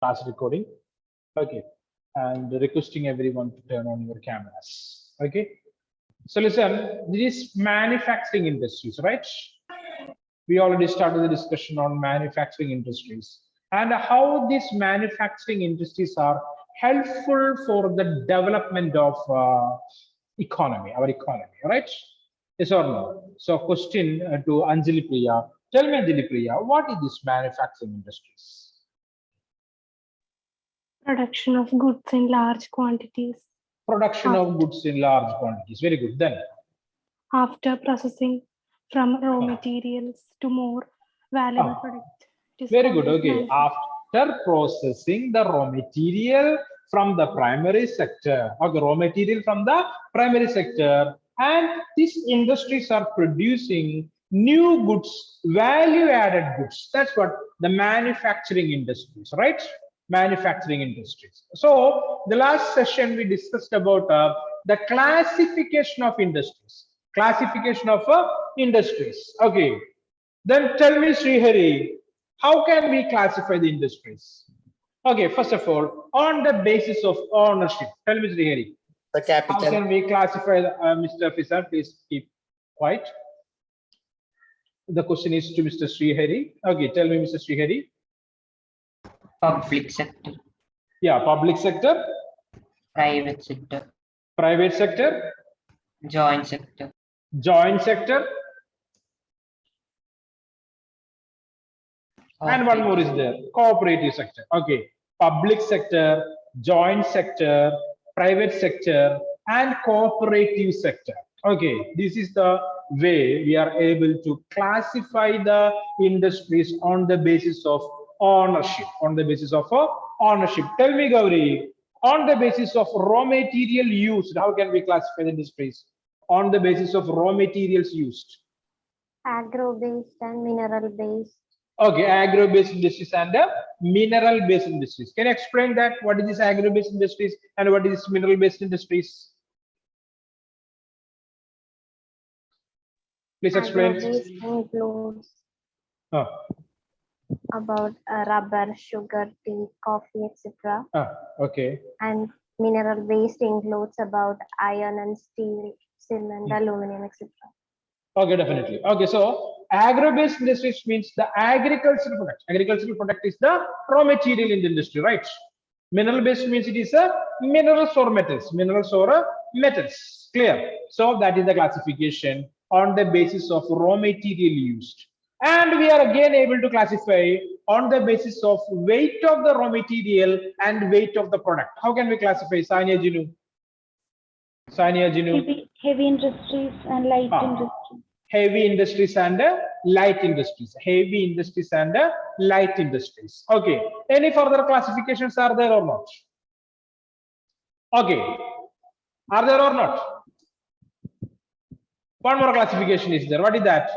class recording. Okay, and requesting everyone to turn on your cameras. Okay, so listen, this is manufacturing industries, right? We already started the discussion on manufacturing industries and how these manufacturing industries are helpful for the development of economy, our economy, right? Yes or no? So question to Anjali Priya. Tell me, Anjali Priya, what is this manufacturing industries? Production of goods in large quantities. Production of goods in large quantities. Very good. Then after processing from raw materials to more valuable product. Very good. Okay. After processing the raw material from the primary sector, or the raw material from the primary sector, and these industries are producing new goods, value-added goods. That's what the manufacturing industries, right? Manufacturing industries. So the last session we discussed about the classification of industries. Classification of industries. Okay. Then tell me, Srihari, how can we classify the industries? Okay, first of all, on the basis of ownership. Tell me, Srihari. The capital. How can we classify Mr. Fisar? Please keep quiet. The question is to Mr. Srihari. Okay, tell me, Mr. Srihari. Public sector. Yeah, public sector. Private sector. Private sector. Joint sector. Joint sector. And one more is there, cooperative sector. Okay, public sector, joint sector, private sector, and cooperative sector. Okay, this is the way we are able to classify the industries on the basis of ownership. On the basis of ownership. Tell me, Gauri, on the basis of raw material used, how can we classify the industries? On the basis of raw materials used. Agro-based and mineral-based. Okay, agro-based industries and mineral-based industries. Can you explain that? What is this agro-based industries and what is this mineral-based industries? Please explain. Agro-based includes about rubber, sugar, tea, coffee, etc. Okay. And mineral-based includes about iron and steel, cement, aluminum, etc. Okay, definitely. Okay, so agro-based industries means the agricultural product. Agricultural product is the raw material in the industry, right? Mineral-based means it is a minerals or metals. Minerals or metals. Clear? So that is the classification on the basis of raw material used. And we are again able to classify on the basis of weight of the raw material and weight of the product. How can we classify? Sania Jinu? Sania Jinu? Heavy industries and light industries. Heavy industries and light industries. Heavy industries and light industries. Okay. Any further classifications are there or not? Okay. Are there or not? One more classification is there. What is that?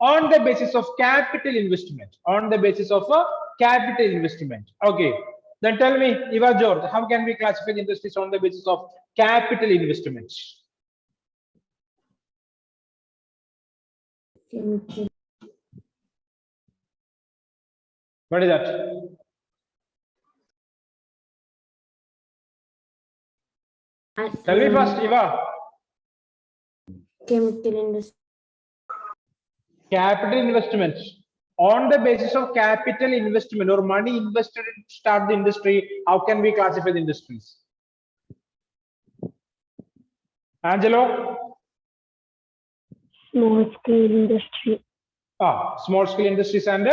On the basis of capital investment. On the basis of capital investment. Okay. Then tell me, Eva George, how can we classify the industries on the basis of capital investment? What is that? Tell me first, Eva. Chemical industry. Capital investment. On the basis of capital investment or money invested to start the industry, how can we classify the industries? Angelo? Small scale industry. Small scale industries and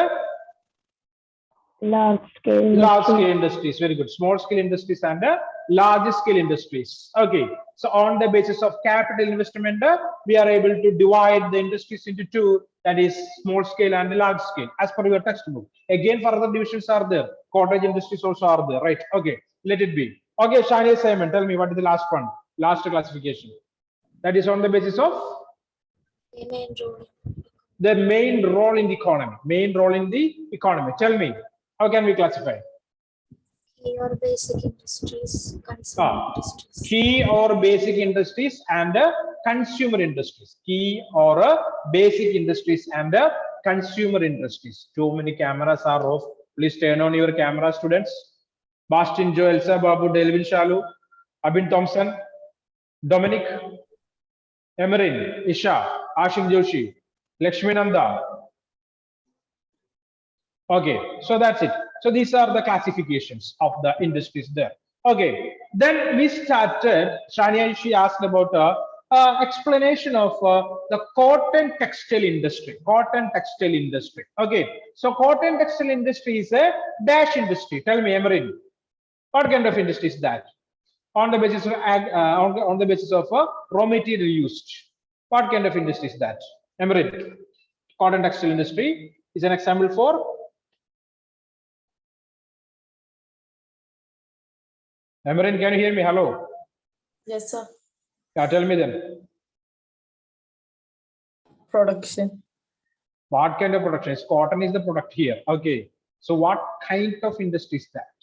Large scale. Large scale industries. Very good. Small scale industries and large scale industries. Okay. So on the basis of capital investment, we are able to divide the industries into two, that is small scale and large scale, as per your textbook. Again, further divisions are there. Cottage industries also are there, right? Okay. Let it be. Okay, Shani Simon, tell me what is the last one? Last classification. That is on the basis of The main role. the main role in the economy. Main role in the economy. Tell me, how can we classify? Key or basic industries, consumer industries. Key or basic industries and consumer industries. Key or basic industries and consumer industries. Too many cameras are off. Please turn on your camera, students. Bastin Joe, Elsa Babu, Delvin Shalu, Abin Thompson, Dominic, Emerin, Isha, Ashik Joshi, Lakshmi Nanda. Okay, so that's it. So these are the classifications of the industries there. Okay, then we started. Shania, she asked about explanation of the cotton textile industry. Cotton textile industry. Okay, so cotton textile industry is a dash industry. Tell me, Emerin, what kind of industry is that? On the basis of on the basis of raw material used. What kind of industry is that? Emerin, cotton textile industry is an example for. Emerin, can you hear me? Hello. Yes, sir. Yeah, tell me then. Production. What kind of production? Cotton is the product here. Okay. So what kind of industry is that?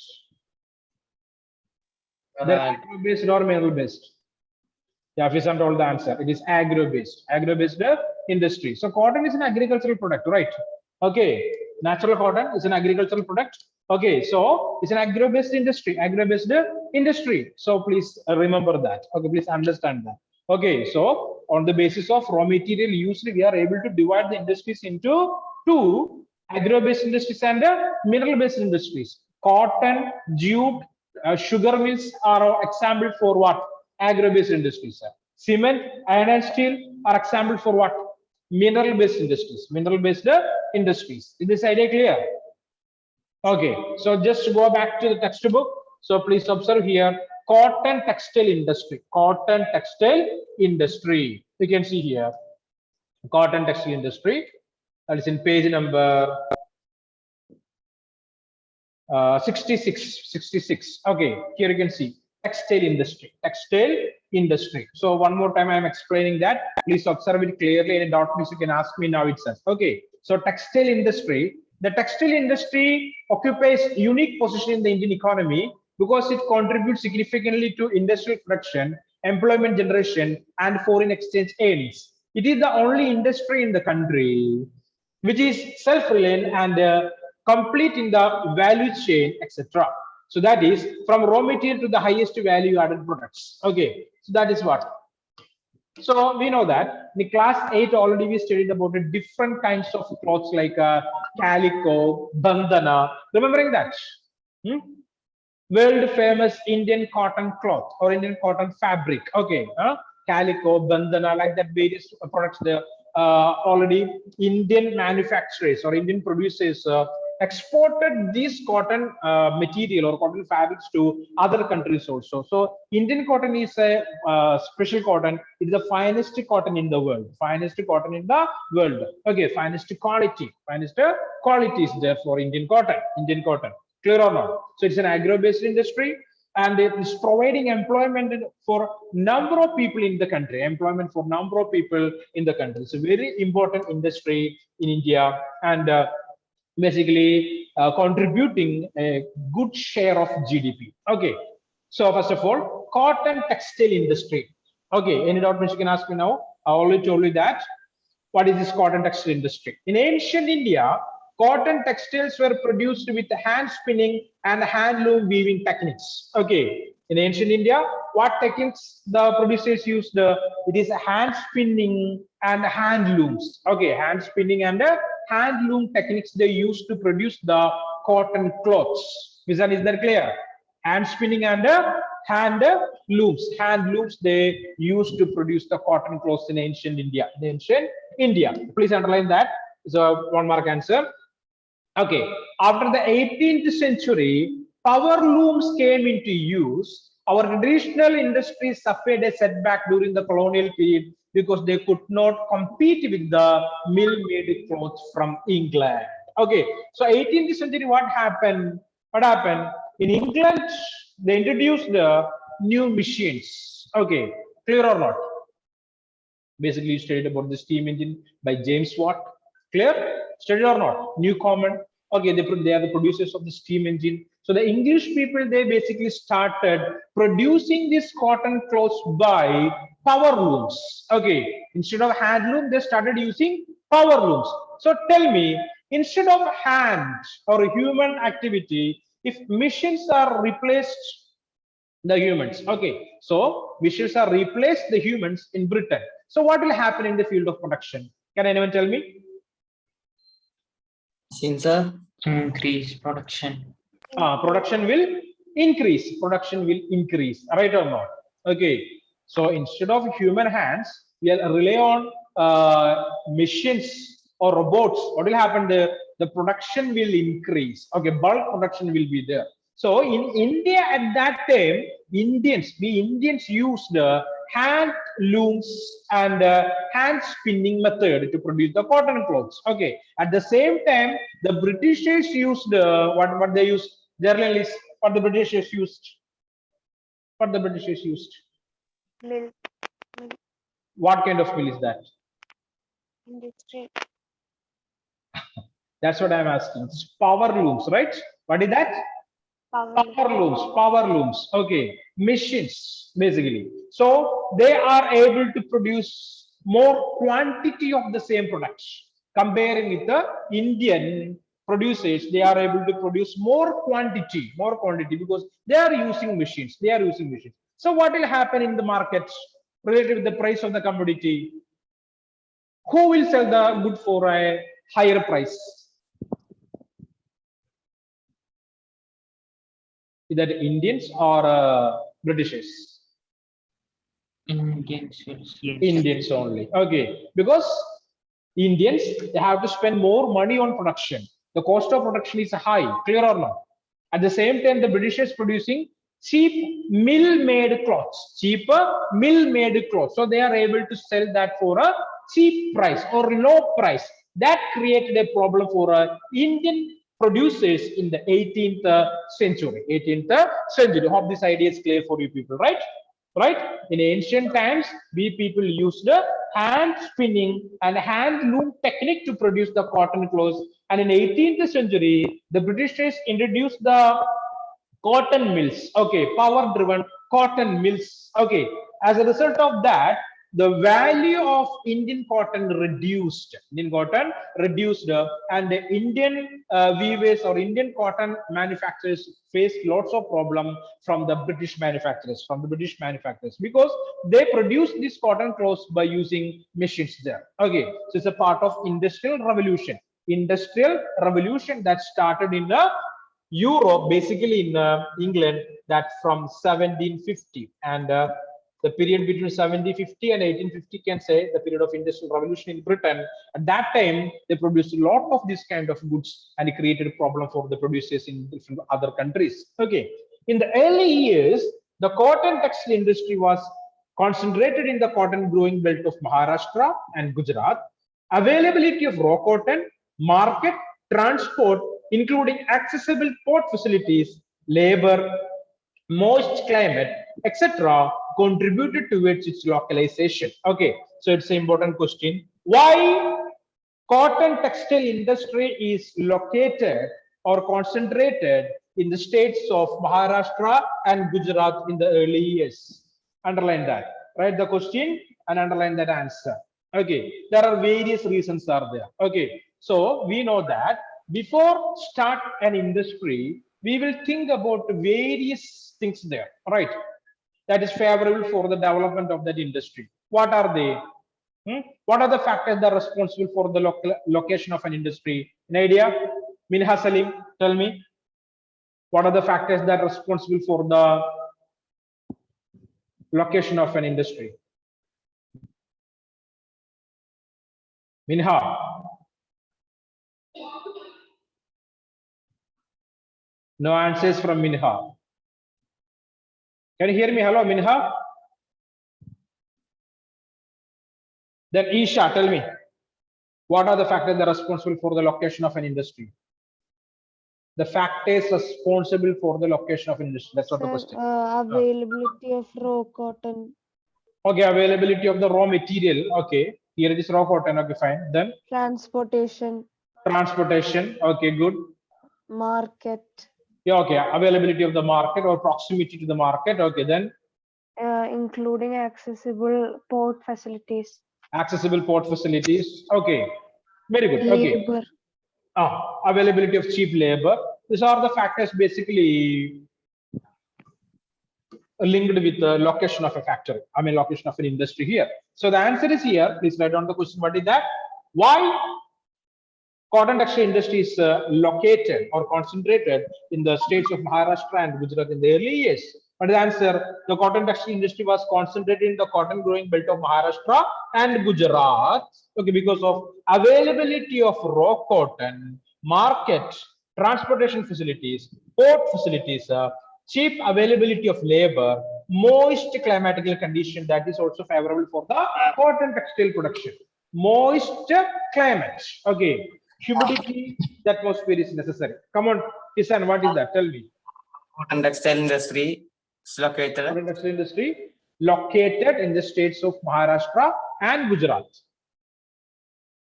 Agro-based or mineral-based? Yeah, Fisan told the answer. It is agro-based. Agro-based industry. So cotton is an agricultural product, right? Okay. Natural cotton is an agricultural product. Okay, so it's an agro-based industry. Agro-based industry. So please remember that. Okay, please understand that. Okay, so on the basis of raw material used, we are able to divide the industries into two: agro-based industries and mineral-based industries. Cotton, jute, sugar mills are example for what? Agro-based industries. Cement, iron and steel are example for what? Mineral-based industries. Mineral-based industries. Is this idea clear? Okay, so just go back to the textbook. So please observe here, cotton textile industry. Cotton textile industry. You can see here, cotton textile industry. That is in page number 66. Okay, here you can see textile industry. Textile industry. So one more time I am explaining that. Please observe it clearly. Any doubts you can ask me now itself. Okay, so textile industry. The textile industry occupies a unique position in the Indian economy because it contributes significantly to industrial production, employment generation, and foreign exchange earnings. It is the only industry in the country which is self-reliant and complete in the value chain, etc. So that is from raw material to the highest value added products. Okay, so that is what. So we know that in class 8 already we studied about the different kinds of clothes like calico, bandana. Remembering that? World famous Indian cotton cloth or Indian cotton fabric. Okay, calico, bandana, like that various products there. Already Indian manufacturers or Indian producers exported this cotton material or cotton fabrics to other countries also. So Indian cotton is a special cotton. It is the finest cotton in the world. Finest cotton in the world. Okay, finest quality. Finest quality is there for Indian cotton. Indian cotton. Clear or not? So it's an agro-based industry, and it is providing employment for number of people in the country. Employment for number of people in the country. It's a very important industry in India, and basically contributing a good share of GDP. Okay. So first of all, cotton textile industry. Okay. Any doubt you can ask me now? I already told you that. What is this cotton textile industry? In ancient India, cotton textiles were produced with hand spinning and handloom weaving techniques. Okay, in ancient India, what techniques the producers used? It is hand spinning and handlooms. Okay, hand spinning and handloom techniques they used to produce the cotton cloths. Is that clear? Hand spinning and hand looms they used to produce the cotton clothes in ancient India. In ancient India, please underline that. So 1 mark answer. Okay, after the 18th century, power looms came into use. Our traditional industries suffered a setback during the colonial period because they could not compete with the mill-made clothes from England. Okay, so 18th century, what happened? What happened? In England, they introduced the new machines. Okay, clear or not? Basically, you studied about the steam engine by James Watt. Clear? Studied or not? New comment. Okay, they are the producers of the steam engine. So the English people, they basically started producing these cotton clothes by power looms. Okay, instead of handloom, they started using power looms. So tell me, instead of hand or human activity, if machines are replaced the humans. Okay, so machines are replaced the humans in Britain. So what will happen in the field of production? Can anyone tell me? Sir. Increase production. Production will increase. Production will increase. Right or not? Okay. So instead of human hands, we'll rely on machines or robots. What will happen there? The production will increase. Okay, bulk production will be there. So in India at that time, we Indians used hand looms and hand spinning method to produce the cotton clothes. Okay. At the same time, the Britishers used what they used. Journalists, what the Britishers used. What the Britishers used. Mill What kind of mill is that? industry. That's what I'm asking. It's power looms, right? What is that? Power looms. Okay, machines basically. So they are able to produce more quantity of the same products. Comparing with the Indian producers, they are able to produce more quantity because they are using machines. So what will happen in the market related with the price of the commodity? Who will sell the good for a higher price? Either Indians or Britishers? Indians. Indians only. Okay, because Indians, they have to spend more money on production. The cost of production is high, clear or not? At the same time, the Britishers producing cheap mill-made clothes, cheaper mill-made clothes. So they are able to sell that for a cheap price or low price. That created a problem for Indian producers in the 18th century. Hope this idea is clear for you people, right? Right? In ancient times, we people used the hand spinning and hand loom technique to produce the cotton clothes. And in 18th century, the Britishers introduced the cotton mills. Okay, power driven cotton mills. Okay, as a result of that, the value of Indian cotton reduced. And the Indian weavers or Indian cotton manufacturers faced lots of problem from the British manufacturers, because they produced these cotton clothes by using machines there. Okay, so it's a part of industrial revolution that started in the Europe, basically in England, that from 1750, and the period between 1750 and 1850 can say the period of industrial revolution in Britain. At that time, they produced a lot of this kind of goods, and it created a problem for the producers in different other countries. Okay, in the early years, the cotton textile industry was concentrated in the cotton growing belt of Maharashtra and Gujarat. Availability of raw cotton, market, transport, including accessible port facilities, labor, moist climate, etc., contributed towards its localization. Okay, so it's an important question. Why cotton textile industry is located or concentrated in the states of Maharashtra and Gujarat in the early years? Underline that. Write the question and underline that answer. Okay, there are various reasons are there. Okay, so we know that before start an industry, we will think about various things there, right? That is favorable for the development of that industry. What are they? What are the factors that are responsible for the location of an industry? An idea? Minha Salim, tell me. What are the factors that are responsible for the location of an industry? Minha. No answers from Minha. Can you hear me? Hello, Minha. Then Isha, tell me. What are the factors that are responsible for the location of an industry? The factors responsible for the location of industry. That's what the question. Availability of raw cotton. Okay, availability of the raw material. Okay, here it is raw cotton. Okay, fine. Then Transportation. Okay, good. Market. Yeah, okay. Availability of the market or proximity to the market. Okay, then Including accessible port facilities. Okay, very good. Okay. Labor. Availability of cheap labor. These are the factors basically linked with the location of a factory. I mean, location of an industry here. So the answer is here. Please write down the question. What is that? Why cotton textile industry is located or concentrated in the states of Maharashtra and Gujarat in the early years? What is the answer? The cotton textile industry was concentrated in the cotton growing belt of Maharashtra and Gujarat. Okay, because of availability of raw cotton, market, transportation facilities, port facilities, cheap availability of labor, moist climatical condition that is also favorable for the cotton textile production. Moist climate. Okay. Humidity, the atmosphere is necessary. Come on, Kisan, what is that? Tell me. Cotton textile industry is located. Cotton textile industry located in the states of Maharashtra and Gujarat.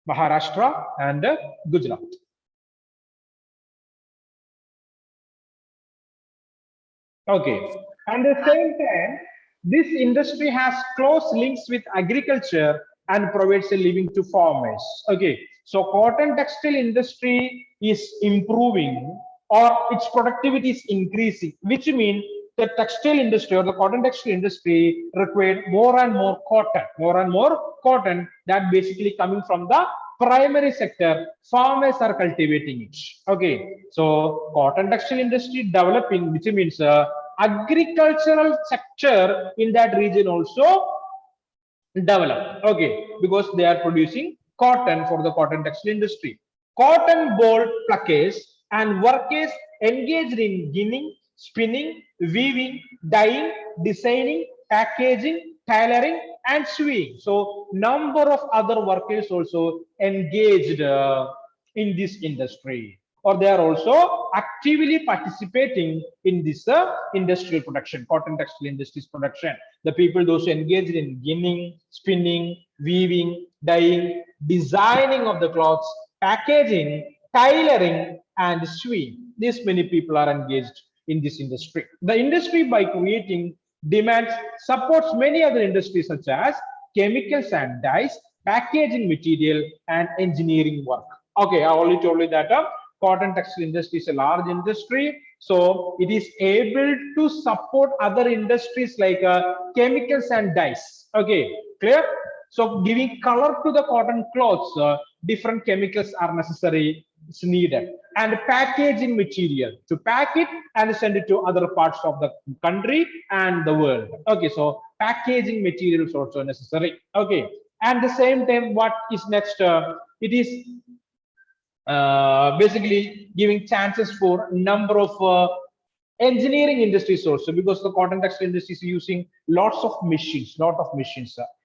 Maharashtra and Gujarat. Okay. And at the same time, this industry has close links with agriculture and provides a living to farmers. Okay. So cotton textile industry is improving or its productivity is increasing, which means the textile industry or the cotton textile industry required more and more cotton that basically coming from the primary sector. Farmers are cultivating it. Okay. So cotton textile industry developing, which means agricultural sector in that region also develop. Okay, because they are producing cotton for the cotton textile industry. Cotton ball pluckers and workers engaged in ginning, spinning, weaving, dyeing, designing, packaging, tailoring, and sewing. So number of other workers also engaged in this industry, or they are also actively participating in this industrial production, cotton textile industries production. The people, those who engaged in ginning, spinning, weaving, dyeing, designing of the clothes, packaging, tailoring, and sewing. These many people are engaged in this industry. The industry, by creating demands, supports many other industries such as chemicals and dyes, packaging material, and engineering work. Okay, I already told you that cotton textile industry is a large industry, so it is able to support other industries like chemicals and dyes. Okay, clear? So giving color to the cotton clothes, different chemicals are necessary, it's needed, and packaging material to pack it and send it to other parts of the country and the world. Okay, so packaging materials also necessary. Okay, and the same time, what is next? It is basically giving chances for number of engineering industries also, because the cotton textile industry is using lots of machines.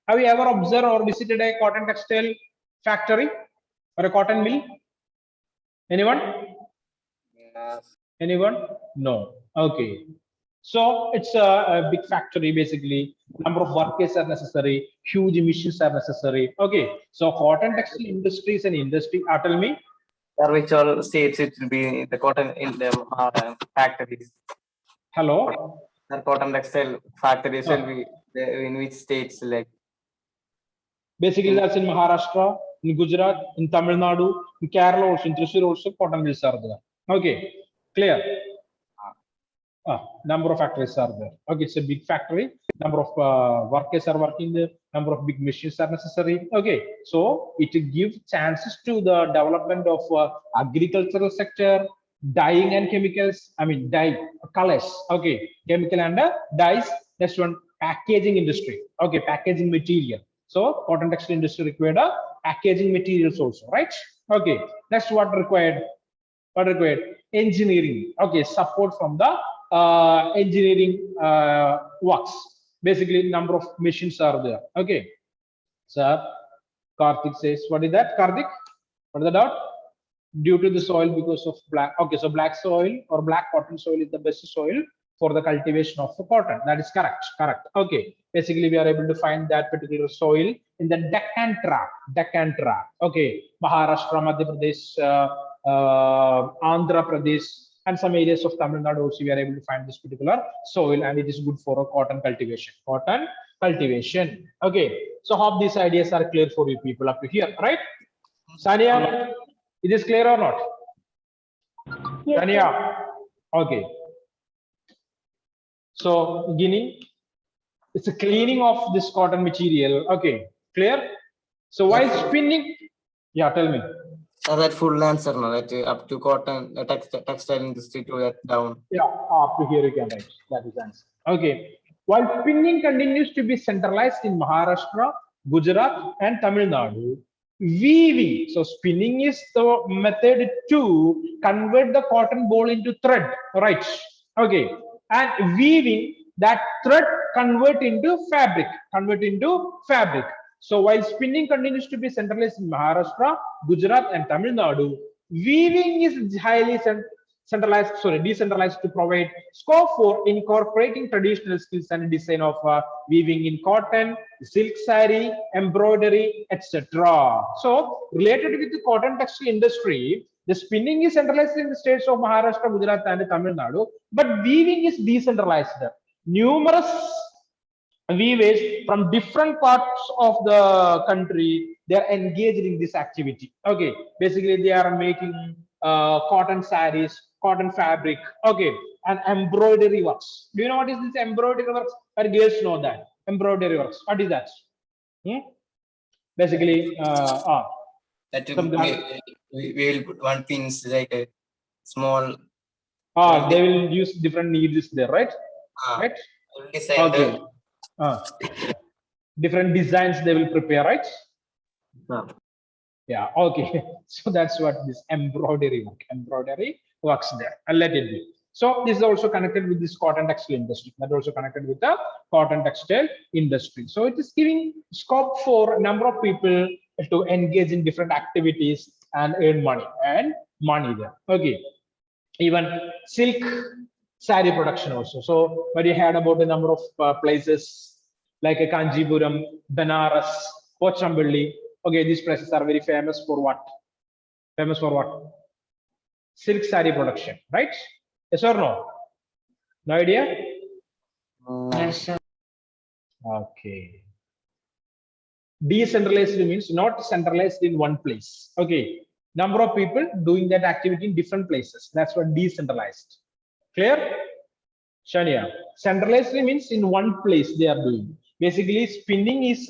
Have you ever observed or visited a cotton textile factory or a cotton mill? Anyone? Anyone? No. Okay. So it's a big factory, basically. Number of workers are necessary, huge machines are necessary. Okay. So cotton textile industry is an industry. Tell me. Which all states it will be the cotton in the factories. Hello. The cotton textile factories will be in which states, like? Basically, that's in Maharashtra, in Gujarat, in Tamil Nadu, in Kerala also, in Thrissur also, cotton mills are there. Okay, clear. Number of factories are there. Okay, it's a big factory. Number of workers are working there. Number of big machines are necessary. Okay, so it gives chances to the development of agricultural sector, dyeing and chemicals. I mean, dye colors. Okay, chemical and dyes. Next one, packaging industry. Okay, packaging material. So cotton textile industry required packaging materials also, right? Okay, next what required? What required? Engineering. Okay, support from the engineering works. Basically, number of machines are there. Okay, sir. Karthik says, what is that, Karthik? What is the doubt? Due to the soil, because of black. Okay, so black soil or black cotton soil is the best soil for the cultivation of the cotton. That is correct. Correct. Okay. Basically, we are able to find that particular soil in the Deccan Tract. Okay. Maharashtra, Madhya Pradesh, Andhra Pradesh, and some areas of Tamil Nadu also we are able to find this particular soil, and it is good for a cotton cultivation. Okay. So hope these ideas are clear for you people up to here, right? Sania, it is clear or not? Yes, Sania. Okay. So beginning, it's a cleaning of this cotton material. Okay, clear? So while spinning, yeah, tell me. So that full answer, no, that up to cotton, textile industry to that down. Yeah, up to here you can write. That is answer. Okay. While spinning continues to be centralized in Maharashtra, Gujarat, and Tamil Nadu, weaving. So spinning is the method to convert the cotton ball into thread, right? Okay. And weaving, that thread convert into fabric, So while spinning continues to be centralized in Maharashtra, Gujarat, and Tamil Nadu, weaving is highly decentralized to provide scope for incorporating traditional skills and design of weaving in cotton, silk saree, embroidery, etc. So related with the cotton textile industry, the spinning is centralized in the states of Maharashtra, Gujarat, and Tamil Nadu, but weaving is decentralized. Numerous weavers from different parts of the country, they are engaged in this activity. Okay, basically they are making cotton sarees, cotton fabric, okay, and embroidery works. Do you know what is this embroidery works? Our girls know that embroidery works. What is that? Basically That some we will put one pins like a small. they will use different needles there, right? Right. Okay. Different designs they will prepare, right? Yeah, okay. So that's what this embroidery works there. I'll let it be. So this is also connected with this cotton textile industry. That also connected with the cotton textile industry. So it is giving scope for a number of people to engage in different activities and earn money there. Okay. Even silk saree production also. So but you heard about the number of places like a Kanjipuram, Banaras, Pochampally. Okay, these places are very famous for what? Famous for what? Silk saree production, right? Yes or no? No idea? Yes, sir. Okay. Decentralized means not centralized in one place. Okay. Number of people doing that activity in different places. That's what decentralized. Clear? Shania. Centralized means in one place they are doing. Basically, spinning is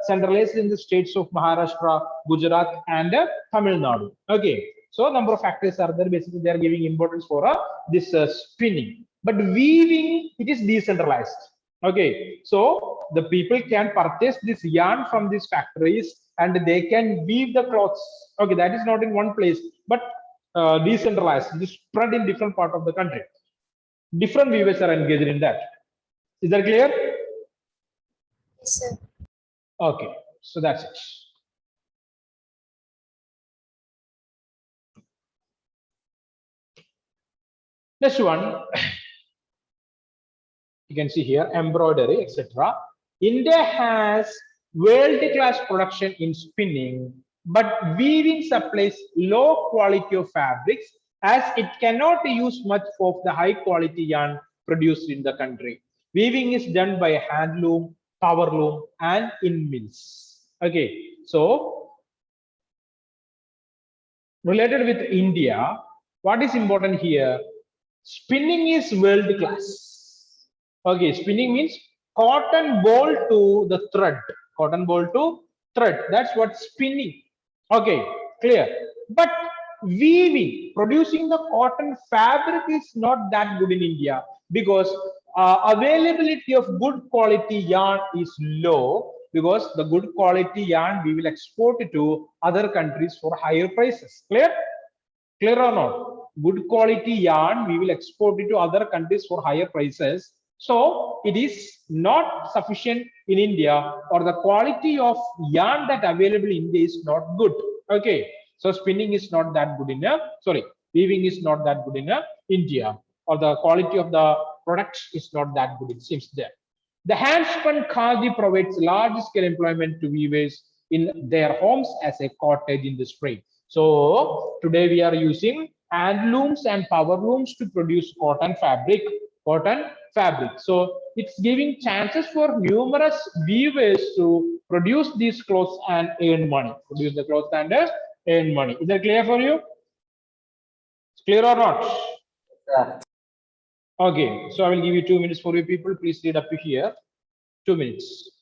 centralized in the states of Maharashtra, Gujarat, and Tamil Nadu. Okay. So number of factors are there. Basically, they are giving importance for this spinning. But weaving, it is decentralized. Okay. So the people can purchase this yarn from these factories and they can weave the clothes. Okay, that is not in one place, but decentralized, just spread in different part of the country. Different weavers are engaged in that. Is that clear? Yes, sir. Okay, so that's it. Next one, you can see here embroidery, etc. India has world-class production in spinning, but weaving supplies low quality of fabrics as it cannot use much of the high quality yarn produced in the country. Weaving is done by handloom, power loom, and in mills. Okay, so related with India, what is important here? Spinning is world class. Okay, spinning means cotton ball to the thread. Cotton ball to thread. That's what spinning. Okay, clear. But weaving, producing the cotton fabric is not that good in India because availability of good quality yarn is low, because the good quality yarn we will export it to other countries for higher prices. Clear? Clear or not? Good quality yarn we will export it to other countries for higher prices. So it is not sufficient in India, or the quality of yarn that available in India is not good. Okay. So spinning is not that good in weaving is not that good in India, or the quality of the products is not that good, it seems there. The hand-spun khadi provides large-scale employment to weavers in their homes as a cottage industry. So today we are using handlooms and power looms to produce cotton fabric. So it's giving chances for numerous weavers to produce these clothes and earn money. Produce the clothes and earn money. Is that clear for you? Clear or not? Yeah. Okay, so I will give you 2 minutes for you people. Please read up to here. 2 minutes.